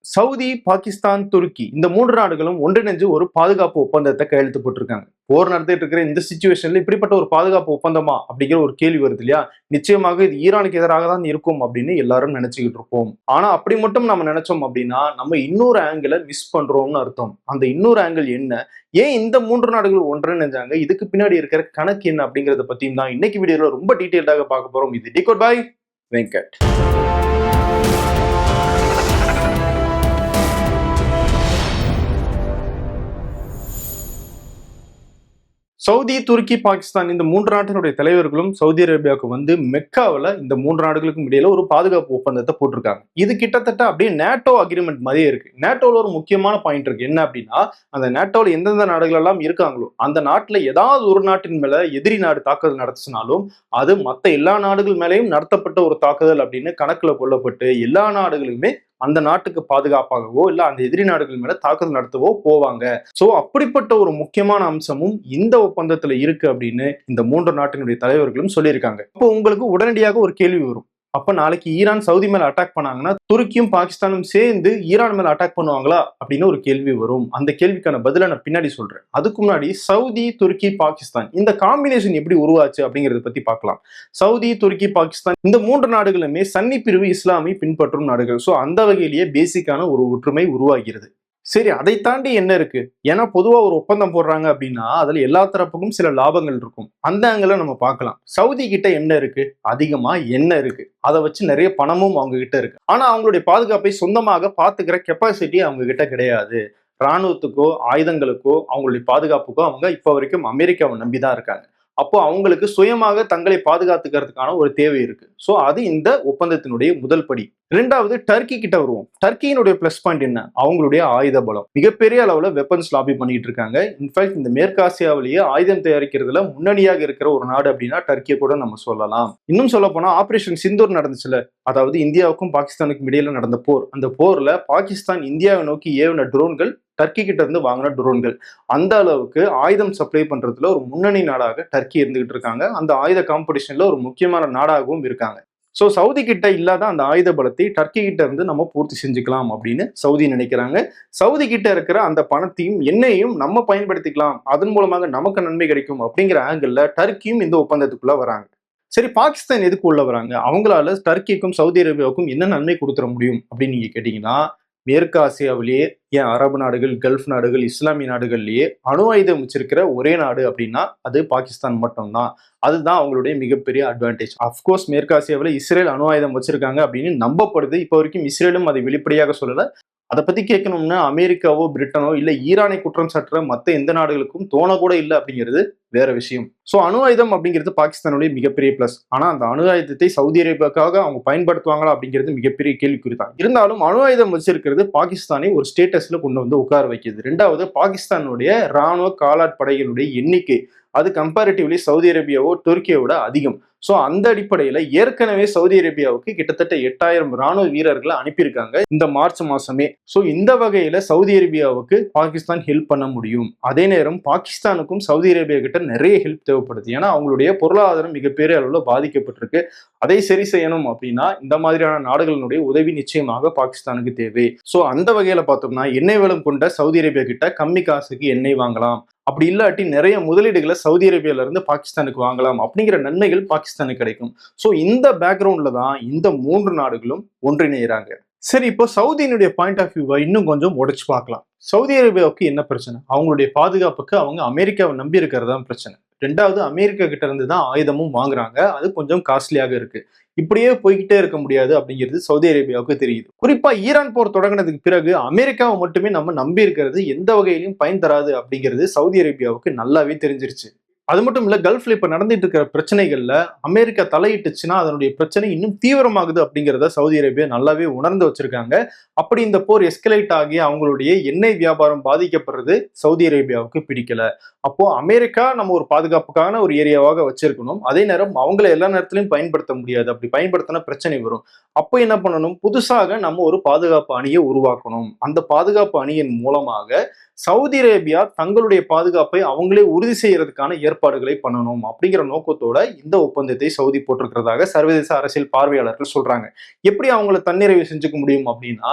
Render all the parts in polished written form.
Saudi, Pakistan, துருக்கி இந்த 3 நாடுகளும் ஒன்றிணைஞ்சு ஒரு பாதுகாப்பு ஒப்பந்தத்த கையெழுத்து போட்டிருக்காங்க. போர் நடத்திட்டு இருக்கிற இந்த சிச்சுவேஷன்ல இப்படிப்பட்ட ஒரு பாதுகாப்பு ஒப்பந்தமா? அப்படிங்கிற ஒரு கேள்வி வருது இல்லையா? நிச்சயமாக இது ஈரானுக்கு எதிராக தான் இருக்கும் அப்படின்னு எல்லாரும் நினைச்சுக்கிட்டு இருப்போம். ஆனா அப்படி மட்டும் நம்ம நினைச்சோம் அப்படின்னா, நம்ம இன்னொரு ஆங்கிள மிஸ் பண்றோம்னு அர்த்தம். அந்த இன்னொரு ஆங்கிள் என்ன? ஏன் இந்த 3 நாடுகள் ஒன்றிணைஞ்சாங்க? இதுக்கு பின்னாடி இருக்கிற கணக்கு என்ன? அப்படிங்கிறத பத்தியும் தான் இன்னைக்கு வீடியோல ரொம்ப டீடைல்டாக பார்க்க போறோம். இது டிகோட் பை வெங்கட். சவுதி, துருக்கி, பாகிஸ்தான் இந்த 3 நாட்டினுடைய தலைவர்களும் சவுதி அரேபியாவுக்கு வந்து மெக்காவில் இந்த 3 நாடுகளுக்கும் இடையில ஒரு பாதுகாப்பு ஒப்பந்தத்தை போட்டிருக்காங்க. இது கிட்டத்தட்ட அப்படியே நேட்டோ அக்ரிமெண்ட் மாதிரியே இருக்கு. நேட்டோல ஒரு முக்கியமான பாயிண்ட் இருக்கு. என்ன அப்படின்னா, அந்த நேட்டோல எந்தெந்த நாடுகள் எல்லாம் இருக்காங்களோ அந்த நாட்டுல ஏதாவது ஒரு நாட்டின் மேல எதிரி நாடு தாக்குதல் நடத்துனாலும் அது மற்ற எல்லா நாடுகள் மேலேயும் நடத்தப்பட்ட ஒரு தாக்குதல் அப்படின்னு கணக்குல கொள்ளப்பட்டு எல்லா நாடுகளுமே அந்த நாட்டுக்கு பாதுகாப்பாகவோ இல்ல அந்த எதிரி நாடுகள் மேல தாக்குதல் நடத்தவோ போவாங்க. சோ அப்படிப்பட்ட ஒரு முக்கியமான அம்சமும் இந்த ஒப்பந்தத்துல இருக்கு அப்படின்னு இந்த 3 நாட்டினுடைய தலைவர்களும் சொல்லியிருக்காங்க. இப்போ உங்களுக்கு உடனடியாக ஒரு கேள்வி வரும். அப்ப நாளைக்கு ஈரான் சவுதி மேல அட்டாக் பண்ணாங்கன்னா துருக்கியும் பாகிஸ்தானும் சேர்ந்து ஈரான் மேல அட்டாக் பண்ணுவாங்களா அப்படின்னு ஒரு கேள்வி வரும். அந்த கேள்விக்கான பதில நான் பின்னாடி சொல்றேன். அதுக்கு முன்னாடி சவுதி, துருக்கி, பாகிஸ்தான் இந்த காம்பினேஷன் எப்படி உருவாச்சு அப்படிங்கறத பத்தி பார்க்கலாம். சவுதி, துருக்கி, பாகிஸ்தான் இந்த 3 நாடுகளுமே சன்னி பிரிவு இஸ்லாமை பின்பற்றும் நாடுகள். சோ அந்த வகையிலேயே பேசிக்கான ஒரு ஒற்றுமை உருவாகிறது. சரி, அதை தாண்டி என்ன இருக்கு? ஏன்னா பொதுவா ஒரு ஒப்பந்தம் போடுறாங்க அப்படின்னா அதுல எல்லா தரப்புக்கும் சில லாபங்கள் இருக்கும். அந்த ஆங்கில நம்ம பார்க்கலாம். சவுதி கிட்ட என்ன இருக்கு? அதிகமா எண்ணெய் இருக்கு. அதை வச்சு நிறைய பணமும் அவங்க கிட்ட இருக்கு. ஆனா அவங்களுடைய பாதுகாப்பை சொந்தமாக பாத்துக்கிற கெப்பாசிட்டி அவங்க கிட்ட கிடையாது. ராணுவத்துக்கோ ஆயுதங்களுக்கோ அவங்களுடைய பாதுகாப்புக்கோ அவங்க இப்ப வரைக்கும் அமெரிக்காவை நம்பிதான் இருக்காங்க. அப்போ அவங்களுக்கு சுயமாக தங்களை பாதுகாத்துக்கிறதுக்கான ஒரு தேவை இருக்கு. சோ அது இந்த ஒப்பந்தத்தினுடைய முதல் படி. இரண்டாவது, டர்க்கி கிட்ட வருவோம். டர்க்கியினுடைய பிளஸ் பாயிண்ட் என்ன? அவங்களுடைய ஆயுத பலம். மிகப்பெரிய அளவுல வெப்பன்ஸ் லாபி பண்ணிட்டு இருக்காங்க. இன்ஃபேக்ட் இந்த மேற்காசியாவிலேயே ஆயுதம் தயாரிக்கிறதுல முன்னணியாக இருக்கிற ஒரு நாடு அப்படின்னா டர்க்கியை கூட நம்ம சொல்லலாம். இன்னும் சொல்ல போனா ஆபரேஷன் சிந்தூர் நடந்துச்சுல, அதாவது இந்தியாவுக்கும் பாகிஸ்தானுக்கும் இடையில நடந்த போர். அந்த போர்ல பாகிஸ்தான் இந்தியாவை நோக்கி ஏவின ட்ரோன்கள் டர்க்கி கிட்ட இருந்து வாங்கின ட்ரோன்கள். அந்த அளவுக்கு ஆயுதம் சப்ளை பண்றதுல ஒரு முன்னணி நாடாக டர்க்கி இருந்துகிட்டு இருக்காங்க. அந்த ஆயுத காம்படிஷன்ல ஒரு முக்கியமான நாடாகவும் இருக்காங்க. சோ சவுதி கிட்ட இல்லாத அந்த ஆயுத பலத்தை டர்க்கி கிட்ட இருந்து நம்ம பூர்த்தி செஞ்சுக்கலாம் அப்படின்னு சவுதி நினைக்கிறாங்க. சவுதி கிட்ட இருக்கிற அந்த பணத்தையும் எண்ணெயையும் நம்ம பயன்படுத்திக்கலாம், அதன் மூலமாக நமக்கு நன்மை கிடைக்கும் அப்படிங்கிற ஆங்கிள் டர்க்கியும் இந்த ஒப்பந்தத்துக்குள்ள வராங்க. சரி, பாகிஸ்தான் எதுக்கு உள்ள வராங்க? அவங்களால டர்க்கிக்கும் சவுதி அரேபியாவுக்கும் என்ன நன்மை கொடுத்துட முடியும் அப்படின்னு நீங்க கேட்டீங்கன்னா, மேற்கு ஆசியாவிலேயே, ஏன் அரபு நாடுகள், கல்ஃப் நாடுகள், இஸ்லாமிய நாடுகள்லயே அணு ஆயுதம் வச்சிருக்கிற ஒரே நாடு அப்படின்னா அது பாகிஸ்தான் மட்டும்தான். அதுதான் அவங்களுடைய மிகப்பெரிய அட்வான்டேஜ். அப்கோர்ஸ் மேற்கு ஆசியாவில் இஸ்ரேல் அணு ஆயுதம் வச்சிருக்காங்க அப்படின்னு நம்பப்படுது. இப்போ வரைக்கும் இஸ்ரேலும் அதை வெளிப்படையாக சொல்லல. அதை பத்தி கேட்கணும்னா அமெரிக்காவோ பிரிட்டனோ இல்ல ஈரானை குற்றம் சாட்டுற மத்த எந்த நாடுகளுக்கும் தோணக்கூட இல்லை அப்படிங்கிறது வேற விஷயம். சோ அணு ஆயுதம் அப்படிங்கிறது பாகிஸ்தானுடைய மிகப்பெரிய பிளஸ். ஆனா அந்த அணு ஆயுதத்தை சவுதி அரேபியாவுக்காக அவங்க பயன்படுத்துவாங்களா அப்படிங்கிறது மிகப்பெரிய கேள்விக்குறி தான். இருந்தாலும் அணு ஆயுதம் வச்சிருக்கிறது பாகிஸ்தானை ஒரு ஸ்டேட்டஸ்ல கொண்டு வந்து உட்கார வைக்கிறது. ரெண்டாவது, பாகிஸ்தானுடைய ராணுவ காலாட்படைகளுடைய எண்ணிக்கை அது கம்பேரிட்டிவ்லி சவுதி அரேபியாவோ துருக்கியோட அதிகம். சோ அந்த அடிப்படையில ஏற்கனவே சவுதி அரேபியாவுக்கு கிட்டத்தட்ட 8000 ராணுவ வீரர்களை அனுப்பியிருக்காங்க இந்த மார்ச் மாசமே. சோ இந்த வகையில சவுதி அரேபியாவுக்கு பாகிஸ்தான் ஹெல்ப் பண்ண முடியும். அதே நேரம் பாகிஸ்தானுக்கும் சவுதி அரேபியா கிட்ட நிறைய ஹெல்ப் தேவைப்படுது. ஏன்னா அவங்களுடைய பொருளாதாரம் மிகப்பெரிய அளவுல பாதிக்கப்பட்டிருக்கு. அதை சரி செய்யணும் அப்படின்னா இந்த மாதிரியான நாடுகளினுடைய உதவி நிச்சயமாக பாகிஸ்தானுக்கு தேவை. சோ அந்த வகையில பார்த்தோம்னா எண்ணெய் வளம் கொண்ட சவுதி அரேபியா கிட்ட கம்மி காசுக்கு எண்ணெய் வாங்கலாம். அப்படி இல்லாட்டி நிறைய முதலீடுகளை சவுதி அரேபியால இருந்து பாகிஸ்தானுக்கு வாங்கலாம் அப்படிங்கிற நன்மைகள் பாகிஸ்தானுக்கு கிடைக்கும். சோ இந்த பேக்ரவுண்ட்ல தான் இந்த 3 நாடுகளும் ஒன்றிணைகிறாங்க. சரி, இப்போ சவுதியினுடைய பாயிண்ட் ஆஃப் வியூவை இன்னும் கொஞ்சம் உடைச்சு பார்க்கலாம். சவுதி அரேபியாவுக்கு என்ன பிரச்சனை? அவங்களுடைய பாதுகாப்புக்கு அவங்க அமெரிக்காவை நம்பி இருக்கிறது தான் பிரச்சனை. ரெண்டாவது, அமெரிக்கா கிட்ட இருந்து தான் ஆயுதமும் வாங்குறாங்க. அது கொஞ்சம் காஸ்ட்லியாக இருக்கு. இப்படியே போய்கிட்டே இருக்க முடியாது அப்படிங்கிறது சவுதி அரேபியாவுக்கு தெரியுது. குறிப்பா ஈரான் போர் தொடங்கினதுக்கு பிறகு அமெரிக்காவை மட்டுமே நம்ம நம்பி இருக்கிறது எந்த வகையிலும் பயன் தராது அப்படிங்கிறது சவுதி அரேபியாவுக்கு நல்லாவே தெரிஞ்சிருச்சு. அது மட்டும் இல்ல, கல்ஃப்ல இப்ப நடந்துட்டு இருக்கிற பிரச்சனைகள்ல அமெரிக்கா தலையிட்டுச்சுன்னா அதனுடைய பிரச்சனை இன்னும் தீவிரமாகுது அப்படிங்கிறத சவுதி அரேபியா நல்லாவே உணர்ந்து வச்சிருக்காங்க. அப்படி இந்த போர் எஸ்கலேட் ஆகி அவங்களுடைய எண்ணெய் வியாபாரம் பாதிக்கப்படுறது சவுதி அரேபியாவுக்கு பிடிக்கல. அப்போ அமெரிக்கா நம்ம ஒரு பாதுகாப்புக்கான ஒரு ஏரியாவாக வச்சிருக்கணும். அதே நேரம் அவங்கள எல்லா நேரத்திலையும் பயன்படுத்த முடியாது. அப்படி பயன்படுத்தினா பிரச்சனை வரும். அப்போ என்ன பண்ணணும்? புதுசாக நம்ம ஒரு பாதுகாப்பு அணியை உருவாக்கணும். அந்த பாதுகாப்பு அணியின் மூலமாக சவுதி அரேபியா தங்களுடைய பாதுகாப்பை அவங்களே உறுதி செய்யறதுக்கான ஏற்பாடுகளை பண்ணணும் அப்படிங்கிற நோக்கத்தோட இந்த ஒப்பந்தத்தை சவுதி போட்டிருக்கிறதாக சர்வதேச அரசியல் பார்வையாளர்கள் சொல்றாங்க. எப்படி அவங்கள தன்னிறைவு செஞ்சுக்க முடியும் அப்படின்னா,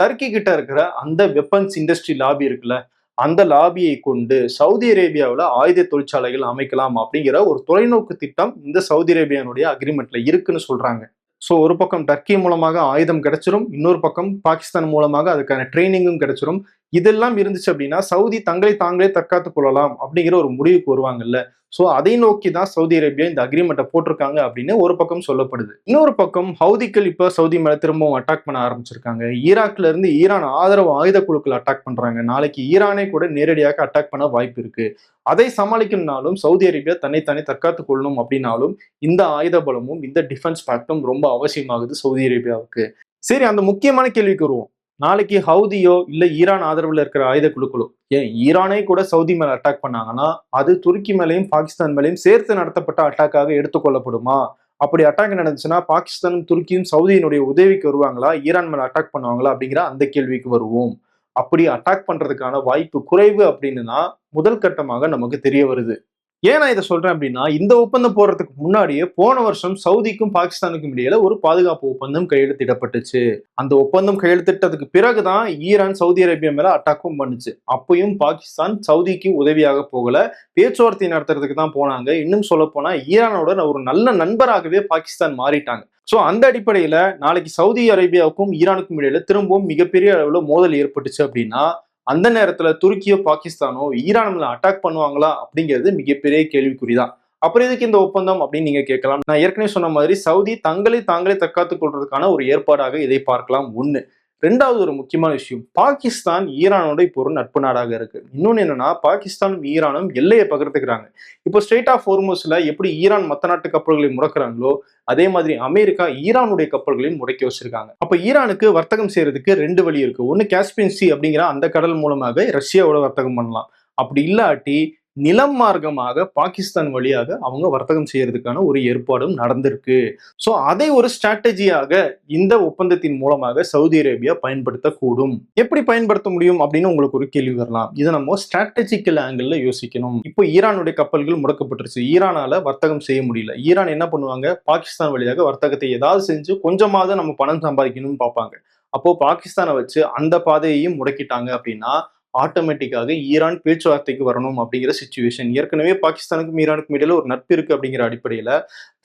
டர்க்கி கிட்ட இருக்கிற அந்த வெப்பன்ஸ் இண்டஸ்ட்ரி லாபி இருக்குல்ல, அந்த லாபியை கொண்டு சவுதி அரேபியாவில் ஆயுத தொழிற்சாலைகள் அமைக்கலாம் அப்படிங்கிற ஒரு தொலைநோக்கு திட்டம் இந்த சவுதி அரேபியானுடைய அக்ரிமெண்ட்ல இருக்குன்னு சொல்றாங்க. ஸோ ஒரு பக்கம் டர்க்கி மூலமாக ஆயுதம் கிடைச்சிரும், இன்னொரு பக்கம் பாகிஸ்தான் மூலமாக அதுக்கான ட்ரைனிங்கும் கிடைச்சிரும். இதெல்லாம் இருந்துச்சு அப்படின்னா சவுதி தங்களை தாங்களே தற்காத்துக் கொள்ளலாம் அப்படிங்கிற ஒரு முடிவுக்கு வருவாங்கல்ல. ஸோ அதை நோக்கி தான் சவுதி அரேபியா இந்த அக்ரிமெண்ட்டை போட்டிருக்காங்க அப்படின்னு ஒரு பக்கம் சொல்லப்படுது. இன்னொரு பக்கம் ஹவுதிகள் இப்ப சவுதி மேல திரும்பவும் அட்டாக் பண்ண ஆரம்பிச்சிருக்காங்க. ஈராக்ல இருந்து ஈரான் ஆதரவு ஆயுத குழுக்கள் அட்டாக் பண்றாங்க. நாளைக்கு ஈரானே கூட நேரடியாக அட்டாக் பண்ண வாய்ப்பு இருக்கு. அதை சமாளிக்கணும்னாலும் சவுதி அரேபியா தன்னைத்தானே தற்காத்துக் கொள்ளணும் அப்படின்னாலும் இந்த ஆயுத பலமும் இந்த டிஃபென்ஸ் பேக்டும் ரொம்ப அவசியமாகுது சவுதி அரேபியாவுக்கு. சரி, அந்த முக்கியமான கேள்விக்கு வருவோம். நாளைக்கு ஹவுதியோ இல்ல ஈரான் ஆதரவுல இருக்கிற ஆயுத குழுக்களோ, ஏன் ஈரானே கூட சவுதி மேல அட்டாக் பண்ணாங்கன்னா அது துருக்கி மேலையும் பாகிஸ்தான் மேலையும் சேர்த்து நடத்தப்பட்ட அட்டாக்காக எடுத்துக்கொள்ளப்படுமா? அப்படி அட்டாக் நடந்துச்சுன்னா பாகிஸ்தானும் துருக்கியும் சவுதியினுடைய உதவிக்கு வருவாங்களா, ஈரான் மேல அட்டாக் பண்ணுவாங்களா அப்படிங்கிற அந்த கேள்விக்கு வருவோம். அப்படி அட்டாக் பண்றதுக்கான வாய்ப்பு குறைவு அப்படின்னு தான் முதல் கட்டமாக நமக்கு தெரிய வருது. ஏன் நான் இதை சொல்றேன் அப்படின்னா, இந்த ஒப்பந்தம் போடுறதுக்கு முன்னாடியே போன வருஷம் சவுதிக்கும் பாகிஸ்தானுக்கும் இடையில ஒரு பாதுகாப்பு ஒப்பந்தம் கையெழுத்திடப்பட்டுச்சு. அந்த ஒப்பந்தம் கையெழுத்திட்டதுக்கு பிறகுதான் ஈரான் சவுதி அரேபியா மேல அட்டாக்கும் பண்ணுச்சு. அப்பயும் பாகிஸ்தான் சவுதிக்கு உதவியாக போகல, பேச்சுவார்த்தை நடத்துறதுக்கு தான் போனாங்க. இன்னும் சொல்ல போனா ஈரானோட ஒரு நல்ல நண்பராகவே பாகிஸ்தான் மாறிட்டாங்க. சோ அந்த அடிப்படையில நாளைக்கு சவுதி அரேபியாவுக்கும் ஈரானுக்கும் இடையில திரும்பவும் மிகப்பெரிய அளவுல மோதல் ஏற்பட்டுச்சு அப்படின்னா அந்த நேரத்துல துருக்கியோ பாகிஸ்தானோ ஈரான் மேல அட்டாக் பண்ணுவாங்களா அப்படிங்கிறது மிகப்பெரிய கேள்விக்குறிதான். அப்புறம் எதுக்கு இந்த ஒப்பந்தம் அப்படின்னு நீங்க கேட்கலாம். நான் ஏற்கனவே சொன்ன மாதிரி சவுதி தங்களை தாங்களே தற்காத்துக் கொள்றதுக்கான ஒரு ஏற்பாடாக இதை பார்க்கலாம். ஒண்ணு. ரெண்டாவது ஒரு முக்கியமான விஷயம், பாகிஸ்தான் ஈரானோட இப்போ ஒரு நட்பு நாடாக இருக்கு. இன்னொன்னு என்னன்னா, பாகிஸ்தானும் ஈரானும் எல்லையை பகிர்ந்துக்கிறாங்க. இப்போ ஸ்ட்ரெயிட் ஆஃப் ஹோர்முஸ்ல எப்படி ஈரான் மத்த நாட்டு கப்பல்களை முடக்குறாங்களோ அதே மாதிரி அமெரிக்கா ஈரானுடைய கப்பல்களையும் முடக்கி வச்சிருக்காங்க. அப்ப ஈரானுக்கு வர்த்தகம் செய்யறதுக்கு ரெண்டு வழி இருக்கு. ஒன்னு காஸ்பியன் சி அப்படிங்கிற அந்த கடல் மூலமாக ரஷ்யாவோட வர்த்தகம் பண்ணலாம். அப்படி இல்லாட்டி நிலம் மார்க்கமாக பாகிஸ்தான் வழியாக அவங்க வர்த்தகம் செய்யறதுக்கான ஒரு ஏற்பாடும் நடந்திருக்கு. சோ அதை ஒரு ஸ்ட்ராட்டஜியாக இந்த ஒப்பந்தத்தின் மூலமாக சவுதி அரேபியா பயன்படுத்தக்கூடும். எப்படி பயன்படுத்த முடியும் அப்படின்னு உங்களுக்கு ஒரு கேள்வி வரலாம். இதை நம்ம ஸ்ட்ராட்டஜிக்கல் ஆங்கிள் யோசிக்கணும். இப்போ ஈரானுடைய கப்பல்கள் முடக்கப்பட்டுருச்சு, ஈரானால வர்த்தகம் செய்ய முடியல. ஈரான் என்ன பண்ணுவாங்க, பாகிஸ்தான் வழியாக வர்த்தகத்தை ஏதாவது செஞ்சு கொஞ்சமாவது நம்ம பணம் சம்பாதிக்கணும்னு பார்ப்பாங்க. அப்போ பாகிஸ்தானை வச்சு அந்த பாதையையும் முடக்கிட்டாங்க அப்படின்னா ஆட்டோமேட்டிக்காக ஈரான் பேச்சுவார்த்தைக்கு வரணும் அப்படிங்கிற சிச்சுவேஷன். ஏற்கனவே பாகிஸ்தானுக்கும் ஈரானுக்கும் இடையில ஒரு நட்பு இருக்கு அப்படிங்கிற அடிப்படையில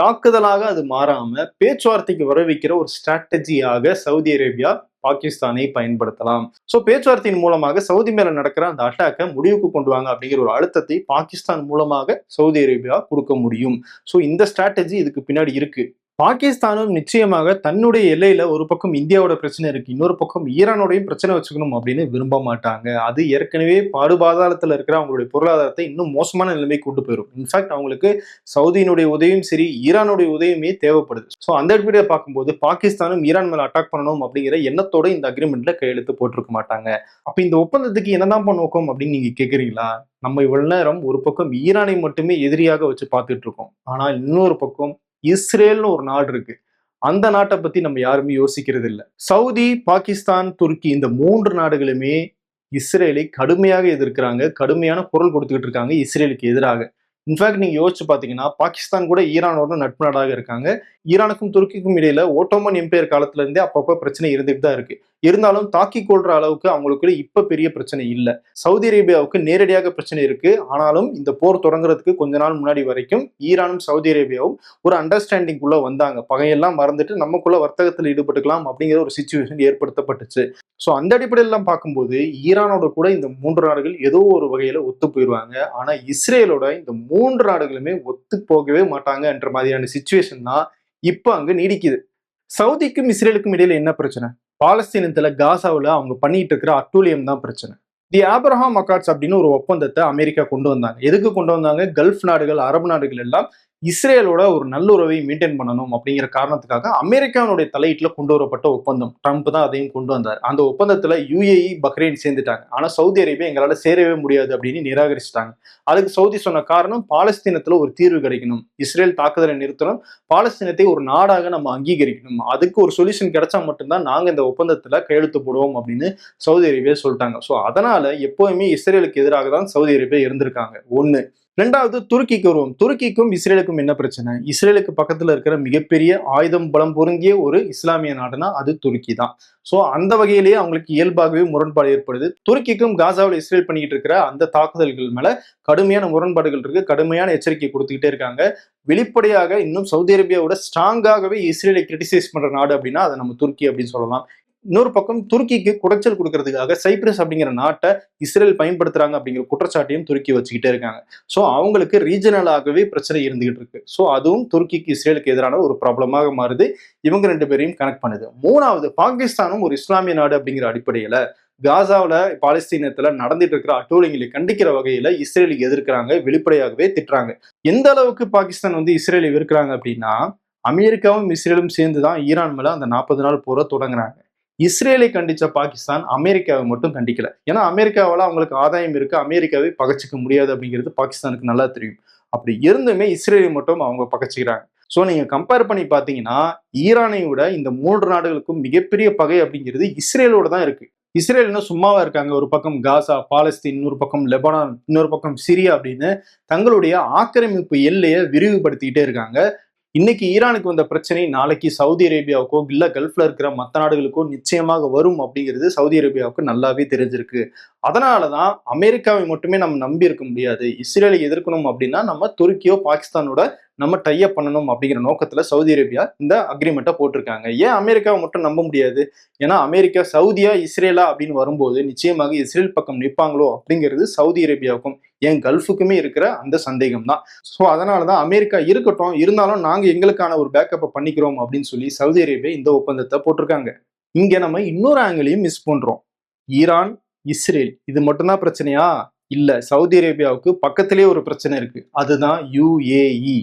தாக்குதலாக அது மாறாம பேச்சுவார்த்தைக்கு வர வைக்கிற ஒரு ஸ்ட்ராட்டஜியாக சவுதி அரேபியா பாகிஸ்தானை பயன்படுத்தலாம். சோ பேச்சுவார்த்தையின் மூலமாக சவுதி மேல நடக்கிற அந்த அட்டாக்கை முடிவுக்கு கொண்டு வாங்க அப்படிங்கிற ஒரு அழுத்தத்தை பாகிஸ்தான் மூலமாக சவுதி அரேபியா கொடுக்க முடியும். சோ இந்த ஸ்ட்ராட்டஜி இதுக்கு பின்னாடி இருக்கு. பாகிஸ்தானும் நிச்சயமாக தன்னுடைய எல்லையில ஒரு பக்கம் இந்தியாவோட பிரச்சனை இருக்கு, இன்னொரு பக்கம் ஈரானோடையும் பிரச்சனை வச்சுக்கணும் அப்படின்னு விரும்ப மாட்டாங்க. அது ஏற்கனவே பாடுபாதாளத்துல இருக்கிற அவங்களுடைய பொருளாதாரத்தை இன்னும் மோசமான நிலைமை கொண்டு போயிடும். இன்ஃபேக்ட் அவங்களுக்கு சவுதியினுடைய உதவியும் சரி, ஈரானுடைய உதவியுமே தேவைப்படுது. ஸோ அந்த அடிப்படையில் பார்க்கும்போது பாகிஸ்தானும் ஈரான் மேல அட்டாக் பண்ணணும் அப்படிங்கிற எண்ணத்தோட இந்த அக்ரிமெண்ட்ல கையெழுத்து போட்டிருக்க மாட்டாங்க. அப்ப இந்த ஒப்பந்தத்துக்கு என்னதான் நோக்கம் அப்படின்னு நீங்க கேக்குறீங்களா? நம்ம இவ்வளவு நேரம் ஒரு பக்கம் ஈரானை மட்டுமே எதிரியாக வச்சு பார்த்துட்டு இருக்கோம். ஆனா இன்னொரு பக்கம் இஸ்ரேல்னு ஒரு நாடு இருக்கு. அந்த நாட்டை பத்தி நம்ம யாருமே யோசிக்கிறது இல்லை. சவுதி, பாகிஸ்தான், துருக்கி இந்த மூன்று நாடுகளுமே இஸ்ரேலை கடுமையாக எதிர்க்கிறாங்க, கடுமையான குரல் கொடுத்துக்கிட்டு இருக்காங்க இஸ்ரேலுக்கு எதிராக. இன்ஃபேக்ட் நீங்க யோசிச்சு பாத்தீங்கன்னா பாகிஸ்தான் கூட ஈரானோட நட்பு நாடாக இருக்காங்க. ஈரானுக்கும் துருக்கிக்கும் இடையில ஓட்டோமன் எம்பையர் காலத்துல இருந்தே அப்பப்ப பிரச்சனை இருந்துட்டு தான் இருக்கு. இருந்தாலும் தாக்கி கொள்ற அளவுக்கு அவங்களுக்கு இப்ப பெரிய பிரச்சனை இல்லை. சவுதி அரேபியாவுக்கு நேரடியாக பிரச்சனை இருக்கு. ஆனாலும் இந்த போர் தொடங்குறதுக்கு கொஞ்ச நாள் முன்னாடி வரைக்கும் ஈரானும் சவுதி அரேபியாவும் ஒரு அண்டர்ஸ்டாண்டிங் குள்ள வந்தாங்க. பகையெல்லாம் மறந்துட்டு நமக்குள்ள வர்த்தகத்தில் ஈடுபட்டுக்கலாம் அப்படிங்கிற ஒரு சிச்சுவேஷன் ஏற்படுத்தப்பட்டுச்சு. ஸோ அந்த அடிப்படையெல்லாம் பார்க்கும்போது ஈரானோட கூட இந்த மூன்று நாடுகள் ஏதோ ஒரு வகையில ஒத்து போயிடுவாங்க. ஆனா இஸ்ரேலோட இந்த மூன்று நாடுகளுமே ஒத்து போகவே மாட்டாங்க என்ற மாதிரியான சிச்சுவேஷன் தான் இப்ப அங்க நீடிக்குது. சவுதிக்கும் இஸ்ரேலுக்கும் இடையில என்ன பிரச்சனை? பாலஸ்தீனத்துல காசாவில் அவங்க பண்ணிட்டு இருக்கிற அட்டூழியம் தான் பிரச்சனை. தி ஆப்ரஹாம் அக்கார்ட்ஸ் அப்படின்னு ஒரு ஒப்பந்தத்தை அமெரிக்கா கொண்டு வந்தாங்க. எதுக்கு கொண்டு வந்தாங்க? கல்ஃப் நாடுகள், அரபு நாடுகள் எல்லாம் இஸ்ரேலோட ஒரு நல்லுறவை மெயின்டைன் பண்ணணும் அப்படிங்கிற காரணத்துக்காக அமெரிக்காவுடைய தலையீட்டுல கொண்டு வரப்பட்ட ஒப்பந்தம். ட்ரம்ப் தான் அதையும் கொண்டு வந்தார். அந்த ஒப்பந்தத்துல யுஏஇ, பஹ்ரைன் சேர்ந்துட்டாங்க. ஆனா சவுதி அரேபியா எங்களால சேரவே முடியாது அப்படின்னு நிராகரிச்சிட்டாங்க. அதுக்கு சவுதி சொன்ன காரணம், பாலஸ்தீனத்துல ஒரு தீர்வு கிடைக்கணும், இஸ்ரேல் தாக்குதலை நிறுத்தணும், பாலஸ்தீனத்தை ஒரு நாடாக நம்ம அங்கீகரிக்கணும், அதுக்கு ஒரு சொல்யூஷன் கிடைச்சா மட்டும்தான் நாங்க இந்த ஒப்பந்தத்துல கையெழுத்து போடுவோம் அப்படின்னு சவுதி அரேபியா சொல்லிட்டாங்க. ஸோ அதனால எப்பவுமே இஸ்ரேலுக்கு எதிராக தான் சவுதி அரேபியா இருந்திருக்காங்க. ஒண்ணு. ரெண்டாவது துருக்கிக்கு வருவோம். துருக்கிக்கும் இஸ்ரேலுக்கும் என்ன பிரச்சனை? இஸ்ரேலுக்கு பக்கத்துல இருக்கிற மிகப்பெரிய ஆயுதம் பலம் பொருந்திய ஒரு இஸ்லாமிய நாடுனா அது துருக்கி தான். சோ அந்த வகையிலேயே அவங்களுக்கு இயல்பாகவே முரண்பாடு ஏற்படுது. துருக்கிக்கும் காசாவில் இஸ்ரேல் பண்ணிட்டு இருக்கிற அந்த தாக்குதல்கள் மேல கடுமையான முரண்பாடுகள் இருக்கு. கடுமையான எச்சரிக்கை கொடுத்துக்கிட்டே இருக்காங்க. வெளிப்படையாக இன்னும் சவுதி அரேபியாவோட ஸ்ட்ராங்காகவே இஸ்ரேலை கிரிட்டிசைஸ் பண்ற நாடு அப்படின்னா அதை நம்ம துருக்கி அப்படின்னு சொல்லலாம். இன்னொரு பக்கம் துருக்கிக்கு குடைச்சல் கொடுக்கறதுக்காக சைப்ரஸ் அப்படிங்கிற நாட்டை இஸ்ரேல் பயன்படுத்துறாங்க அப்படிங்கிற குற்றச்சாட்டையும் துருக்கி வச்சுக்கிட்டே இருக்காங்க. ஸோ அவங்களுக்கு ரீஜனலாகவே பிரச்சனை இருந்துகிட்டு இருக்கு. ஸோ அதுவும் துருக்கிக்கு இஸ்ரேலுக்கு எதிரான ஒரு ப்ராப்ளமாக மாறுது. இவங்க ரெண்டு பேரையும் கனெக்ட் பண்ணுது. மூணாவது, பாகிஸ்தானும் ஒரு இஸ்லாமிய நாடு அப்படிங்கிற அடிப்படையில காசாவில் பாலஸ்தீனத்துல நடந்துட்டு இருக்கிற அட்டூழியங்களை கண்டிக்கிற வகையில இஸ்ரேலுக்கு எதிர்க்கிறாங்க, வெளிப்படையாகவே திட்டுறாங்க. எந்த அளவுக்கு பாகிஸ்தான் இஸ்ரேலை எதிர்க்கிறாங்க அப்படின்னா, அமெரிக்காவும் இஸ்ரேலும் சேர்ந்துதான் ஈரான் மேல அந்த 40 நாள் போரை தொடங்குறாங்க. இஸ்ரேலை கண்டிச்ச பாகிஸ்தான் அமெரிக்காவை மட்டும் கண்டிக்கல. ஏன்னா அமெரிக்காவால அவங்களுக்கு ஆதாயம் இருக்கு, அமெரிக்காவை பகச்சிக்க முடியாது அப்படிங்கிறது பாகிஸ்தானுக்கு நல்லா தெரியும். அப்படி இருந்துமே இஸ்ரேலை மட்டும் அவங்க பகச்சிக்கிறாங்க. சோ நீங்க கம்பேர் பண்ணி பாத்தீங்கன்னா, ஈரானை விட இந்த 3 நாடுகளுக்கும் மிகப்பெரிய பகை அப்படிங்கிறது இஸ்ரேலோட தான் இருக்கு. இஸ்ரேல் இன்னும் சும்மாவா இருக்காங்க? ஒரு பக்கம் காசா, பாலஸ்தீன், இன்னொரு பக்கம் லெபனான், இன்னொரு பக்கம் சிரியா அப்படின்னு தங்களுடைய ஆக்கிரமிப்பு எல்லையை விரிவுபடுத்திக்கிட்டே இருக்காங்க. இன்னைக்கு ஈரானுக்கு வந்த பிரச்சனை நாளைக்கு சவுதி அரேபியாவுக்கோ இல்ல கல்ஃப்ல இருக்கிற மற்ற நாடுகளுக்கோ நிச்சயமாக வரும் அப்படிங்கிறது சவுதி அரேபியாவுக்கு நல்லாவே தெரிஞ்சிருக்கு. அதனாலதான் அமெரிக்காவை மட்டுமே நம்ம நம்பி இருக்க முடியாது. இஸ்ரேலை எதிர்க்கணும் அப்படின்னா நம்ம துருக்கியோ பாகிஸ்தானோட நம்ம டைப் பண்ணணும் அப்படிங்கிற நோக்கத்துல சவுதி அரேபியா இந்த அக்ரிமெண்ட்டை போட்டிருக்காங்க. ஏன் அமெரிக்காவை மட்டும் நம்ப முடியாது? ஏன்னா அமெரிக்கா சவுதியா இஸ்ரேலா அப்படின்னு வரும்போது நிச்சயமாக இஸ்ரேல் பக்கம் நிற்பாங்களோ அப்படிங்கிறது சவுதி அரேபியாவுக்கும் ஏன் கல்ஃபுக்குமே இருக்கிற அந்த சந்தேகம் தான். ஸோ அதனாலதான் அமெரிக்கா இருக்கட்டும், இருந்தாலும் நாங்க எங்களுக்கான ஒரு பேக்கப்பை பண்ணிக்கிறோம் அப்படின்னு சொல்லி சவுதி அரேபியா இந்த ஒப்பந்தத்தை போட்டிருக்காங்க. இங்க நம்ம இன்னொரு ஆங்கிளையும் மிஸ் பண்றோம். ஈரான், இஸ்ரேல் இது மட்டும்தான் பிரச்சனையா? இல்ல, சவுதி அரேபியாவுக்கு பக்கத்திலேயே ஒரு பிரச்சனை இருக்கு. அதுதான் யுஏஇ.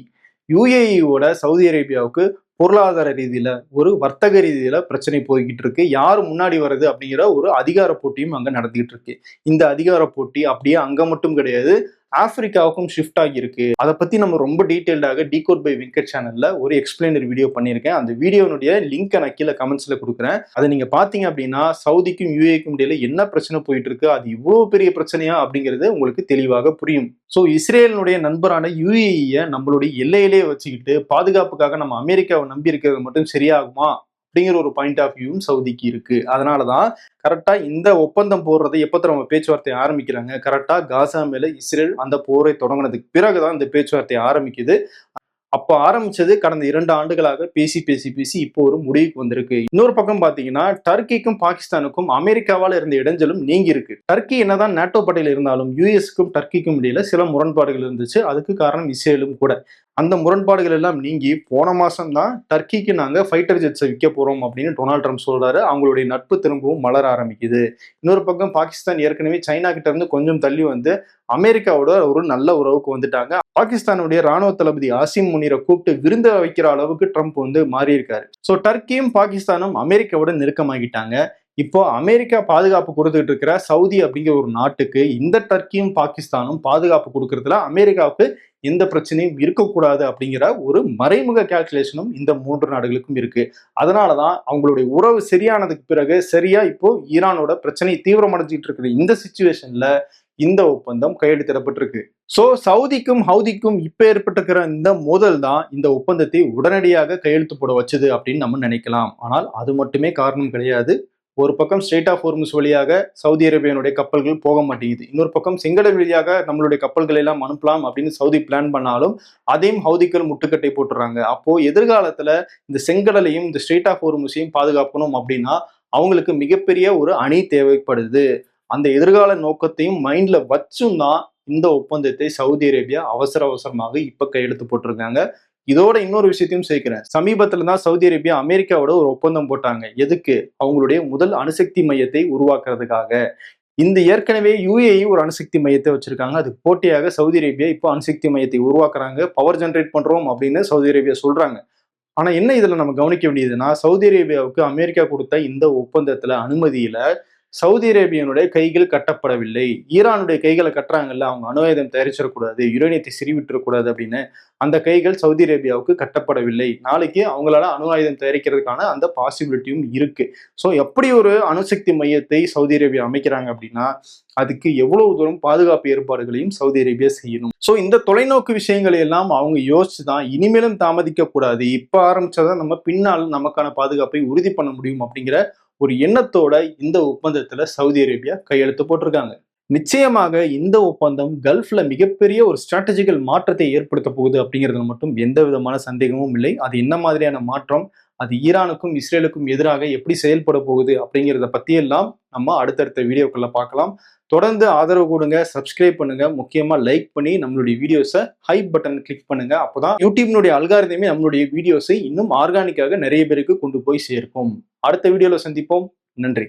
யுஏஇயோட சவுதி அரேபியாவுக்கு பொருளாதார ரீதியில ஒரு வர்த்தக ரீதியில பிரச்சனை போய்கிட்டு இருக்கு. யார் முன்னாடி வருது அப்படிங்கிற ஒரு அதிகார போட்டியும் அங்க நடந்துகிட்டு இருக்கு. இந்த அதிகார போட்டி அப்படியே அங்க மட்டும் கிடையாது, ஆப்பிரிக்காவுக்கும் ஷிஃப்ட் ஆகியிருக்கு. அதை பத்தி நம்ம ரொம்ப டீடைல்டாக டிகோட் பை வெங்கட் சேனல்ல ஒரு எக்ஸ்பிளைனர் வீடியோ பண்ணியிருக்கேன். அந்த வீடியோனுடைய லிங்க் நான் கீழே கமெண்ட்ஸ்ல கொடுக்குறேன். அதை நீங்க பாத்தீங்க அப்படின்னா சவுதிக்கும் யுஏக்கும் இடையில என்ன பிரச்சனை போயிட்டு இருக்கு, அது இவ்வளவு பெரிய பிரச்சனையா அப்படிங்கிறது உங்களுக்கு தெளிவாக புரியும். ஸோ இஸ்ரேலினுடைய நண்பரான யுஏஇயை நம்மளுடைய எல்லையிலேயே வச்சுக்கிட்டு பாதுகாப்புக்காக நம்ம அமெரிக்காவை நம்பி இருக்கிறது மட்டும் சரியாகுமா அப்படிங்கிற ஒரு பாயிண்ட் ஆஃப் வியூவும் சவுதிக்கு இருக்கு. அதனாலதான் கரெக்டா இந்த ஒப்பந்தம் போடுறதை எப்ப நம்ம பேச்சுவார்த்தை ஆரம்பிக்கிறாங்க, கரெக்டா காசா மேல இஸ்ரேல் அந்த போரை தொடங்கினதுக்கு பிறகுதான் இந்த பேச்சுவார்த்தை ஆரம்பிக்குது. அப்போ ஆரம்பிச்சது கடந்த 2 ஆண்டுகளாக பேசி பேசி பேசி இப்போ ஒரு முடிவுக்கு வந்திருக்கு. இன்னொரு பக்கம் பாத்தீங்கன்னா டர்க்கிக்கும் பாகிஸ்தானுக்கும் அமெரிக்காவால இருந்த இடைஞ்சலும் நீங்கி இருக்கு. டர்க்கி என்னதான் நேட்டோ படையில இருந்தாலும் யுஎஸ்க்கும் டர்க்கிக்கும் இடையில சில முரண்பாடுகள் இருந்துச்சு. அதுக்கு காரணம் இஸ்ரேலும் கூட. அந்த முரண்பாடுகள் எல்லாம் நீங்கி போன மாசம் தான் டர்க்கிக்கு நாங்க ஃபைட்டர் ஜெட்ஸை விற்க போறோம் அப்படின்னு டொனால்ட் ட்ரம்ப் சொல்றாரு. அவங்களுடைய நட்பு திரும்பவும் மலர ஆரம்பிக்குது. இன்னொரு பக்கம் பாகிஸ்தான் ஏற்கனவே சைனா கிட்ட இருந்து கொஞ்சம் தள்ளி வந்து அமெரிக்காவோட ஒரு நல்ல உறவுக்கு வந்துட்டாங்க. பாகிஸ்தானுடைய ராணுவ தளபதி ஆசிம் முனீரை கூப்பிட்டு விருந்த வைக்கிற அளவுக்கு ட்ரம்ப் மாறி இருக்காரு. சோ டர்க்கியும் பாகிஸ்தானும் அமெரிக்காவோட நெருக்கமாகிட்டாங்க. இப்போ அமெரிக்கா பாதுகாப்பு கொடுத்துட்டு இருக்கிற சவுதி அப்படிங்கிற ஒரு நாட்டுக்கு இந்த டர்க்கியும் பாகிஸ்தானும் பாதுகாப்பு கொடுக்கறதுல அமெரிக்காவுக்கு எந்த பிரச்சனையும் இருக்கக்கூடாது அப்படிங்கிற ஒரு மறைமுக கால்குலேஷனும் இந்த 3 நாடுகளுக்கும் இருக்கு. அதனாலதான் அவங்களுடைய உறவு சரியானதுக்கு பிறகு சரியா இப்போ ஈரானோட பிரச்சனை தீவிரமடைஞ்சிட்டு இருக்கிற இந்த சிச்சுவேஷன்ல இந்த ஒப்பந்தம் கையெழுத்திடப்பட்டிருக்கு. சோ சவுதிக்கும் ஹவுதிக்கும் இப்ப ஏற்பட்டிருக்கிற இந்த மோதல் தான் இந்த ஒப்பந்தத்தை உடனடியாக கையெழுத்து போட வச்சது அப்படின்னு நம்ம நினைக்கலாம். ஆனால் அது மட்டுமே காரணம் கிடையாது. ஒரு பக்கம் ஸ்ட்ரெய்ட் ஆஃப் ஹோர்முஸ் வழியாக சவுதி அரேபியனுடைய கப்பல்கள் போக மாட்டேங்குது. இன்னொரு பக்கம் செங்கடல் வழியாக நம்மளுடைய கப்பல்களை எல்லாம் அனுப்பலாம் அப்படின்னு சவுதி பிளான் பண்ணாலும் அதையும் ஹவுதிகள் முட்டுக்கட்டை போட்டுறாங்க. அப்போ எதிர்காலத்துல இந்த செங்கடலையும் இந்த ஸ்ட்ரெய்ட் ஆஃப் ஹோர்முஸையும் பாதுகாக்கணும் அப்படின்னா அவங்களுக்கு மிகப்பெரிய ஒரு அணி தேவைப்படுது. அந்த எதிர்கால நோக்கத்தையும் மைண்ட்ல வச்சும் தான் இந்த ஒப்பந்தத்தை சவுதி அரேபியா அவசர அவசரமாக இப்ப கையெழுத்து போட்டிருக்காங்க. இதோட இன்னொரு விஷயத்தையும் சேர்க்கிறேன். சமீபத்துல தான் சவுதி அரேபியா அமெரிக்காவோட ஒரு ஒப்பந்தம் போட்டாங்க. எதுக்கு? அவங்களுடைய முதல் அணுசக்தி மையத்தை உருவாக்குறதுக்காக. இந்த ஏற்கனவே யுஏஇ ஒரு அணுசக்தி மையத்தை வச்சிருக்காங்க. அதுக்கு போட்டியாக சவுதி அரேபியா இப்போ அணுசக்தி மையத்தை உருவாக்குறாங்க. பவர் ஜெனரேட் பண்றோம் அப்படின்னு சவுதி அரேபியா சொல்றாங்க. ஆனா என்ன இதுல நம்ம கவனிக்க வேண்டியதுன்னா, சவுதி அரேபியாவுக்கு அமெரிக்கா கொடுத்த இந்த ஒப்பந்தத்துல அனுமதியில சவுதி அரேபியனுடைய கைகள் கட்டப்படவில்லை. ஈரானுடைய கைகளை கட்டுறாங்கல்ல, அவங்க அணு ஆயுதம் தயாரிச்சிடக்கூடாது, யுரேனியத்தை சிறிவிட்டுறக்கூடாது அப்படின்னு அந்த கைகள் சவுதி அரேபியாவுக்கு கட்டப்படவில்லை. நாளைக்கு அவங்களால அணு ஆயுதம் தயாரிக்கிறதுக்கான அந்த பாசிபிலிட்டியும் இருக்கு. ஸோ எப்படி ஒரு அணுசக்தி மையத்தை சவுதி அரேபியா அமைக்கிறாங்க அப்படின்னா அதுக்கு எவ்வளவு தூரம் பாதுகாப்பு ஏற்பாடுகளையும் சவுதி அரேபியா செய்யணும். ஸோ இந்த தொலைநோக்கு விஷயங்களை எல்லாம் அவங்க யோசிச்சுதான் இனிமேலும் தாமதிக்க கூடாது, இப்ப ஆரம்பிச்சாதான் நம்ம பின்னால் நமக்கான பாதுகாப்பை உறுதி பண்ண முடியும் அப்படிங்கிற ஒரு எண்ணத்தோட இந்த ஒப்பந்தத்துல சவுதி அரேபியா கையெழுத்து போட்டிருக்காங்க. நிச்சயமாக இந்த ஒப்பந்தம் கல்ஃப்ல மிகப்பெரிய ஒரு ஸ்ட்ராட்டஜிக்கல் மாற்றத்தை ஏற்படுத்த போகுது அப்படிங்கிறதுல மட்டும் எந்த விதமான சந்தேகமும் இல்லை. அது என்ன மாதிரியான மாற்றம், அது ஈரானுக்கும் இஸ்ரேலுக்கும் எதிராக எப்படி செயல்பட போகுது அப்படிங்கிறத பத்தியெல்லாம் நம்ம அடுத்தடுத்த வீடியோக்குள்ள பார்க்கலாம். தொடர்ந்து ஆதரவு கொடுங்க, சப்ஸ்கிரைப் பண்ணுங்க, முக்கியமா லைக் பண்ணி நம்மளுடைய வீடியோஸை ஹைப் பட்டன் கிளிக் பண்ணுங்க. அப்போதான் யூடியூப்னுடைய அல்காரிதமே நம்மளுடைய வீடியோஸை இன்னும் ஆர்கானிக்காக நிறைய பேருக்கு கொண்டு போய் சேர்க்கும். அடுத்த வீடியோல சந்திப்போம். நன்றி.